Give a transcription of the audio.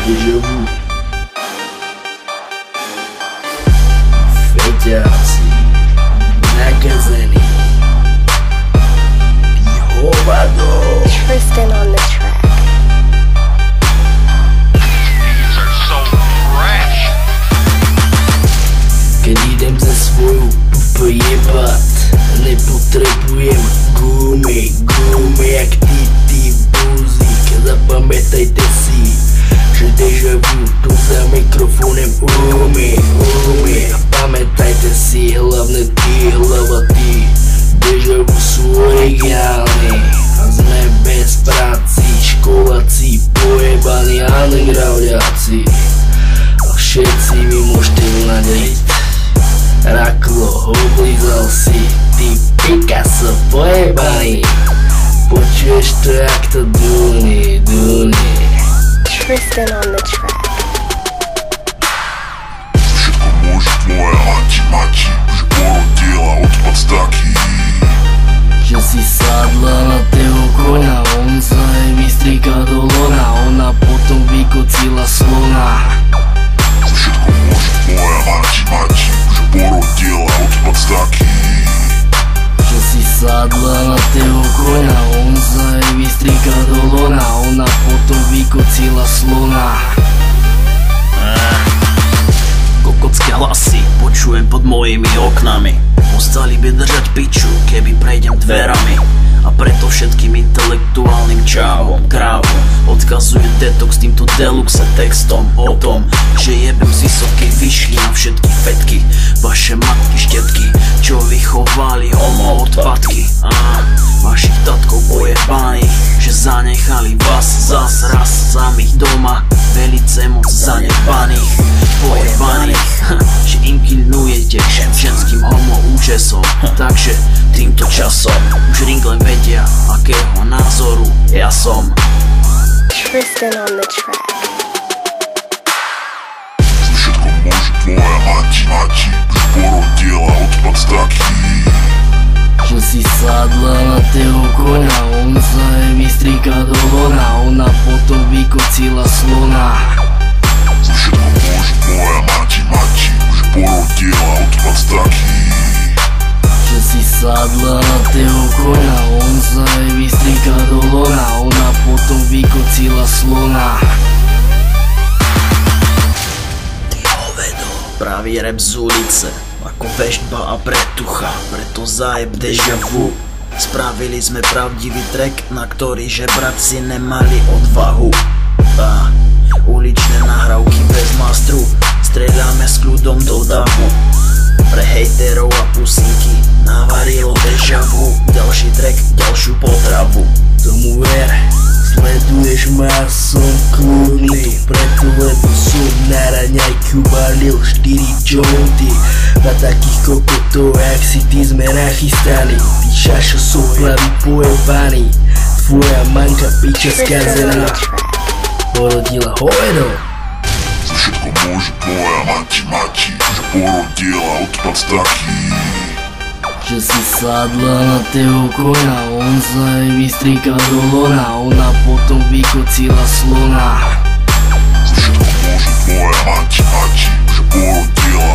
déjà vu. Feťáci, nakazení, hovado. Tristan on the track. Keď idem za svoju pupu jebať, nepotrebujem gumy jak ty buzík. Zapamätajte si, že déjà vu tu za mikrofónem umí. A pamätajte si, hlavne ty, déjà vu sú originálni. A sme bez práci, školáci, pojebaní undergroundiaci. A všetci mi môžete vnadeliť. Raklo, oblízal si, ty Picasso pojebaný. Počuješ to, jak to dunie. Tristan on the track. Všetko môže tvoja mati, že porodila odpad z taký. Že si sadla na toho koňa, on sa jej vystrika do lona, ona potom vykocila slona. Všetko môže tvoja mati, že porodila odpad z taký. Že si sadla na toho koňa, on sa jej vystrika do lona, ona potom vykocila slona. Kokotské hlasy počujem pod mojimi oknami. Ostali by držať piču, keby prejdem dverami. A preto všetkým intelektuálnym čávom, krávom odkazujem detox týmto deluxe textom o tom, že jebem z vysokej výšky na všetky fetky. Vaše matky štetky, čo vychovali homo odpadky. Vašich tatkov pojebaných, že zanechali vás zas raz samých doma. Velice moc zanedbaných, pojebaných, že inklinujete ženským homo účesom. Takže týmto časom už ringle vedia, akého názoru ja som. Tristan on the track. Všetko môže tvoja mati, že porodila odpad z taký. Že si sadla na toho koňa, on sa jej vystrika do lona, ona potom vykocila slona. Všetko môže tvoja mati, že porodila odpad z taký. Že si sadla na toho koňa, on sa jej vystrika do lona, ona potom vykocila slona. Ty hovedo. Pravý rap z ulice, ako veštba a pretucha, preto zajeb déjà vu. Spravili sme pravdivý track, na ktorý žebraci nemali odvahu. Uličné nahrávky bez mastru, streľame s kľudom do davu. Pre hejterov a pusinky navarilo déjà vu. Ďalší track, ďalšiu potravu. Tomu ver, sleduješ ma, som kľudný, preto lebo som na raňajku balil 4 jointy. Na takých kokotov, jak si ty sme nachystaní. Ty šašo soplavý pojebaný, tvoja manka piča skazená porodila hovedo. Všetko môže tvoja mati, že porodila odpad z taký. Že si sadla na toho koňa, on sa jej vystrika do lona, ona potom vykocila slona. Všetko môže tvoja mati, že porodila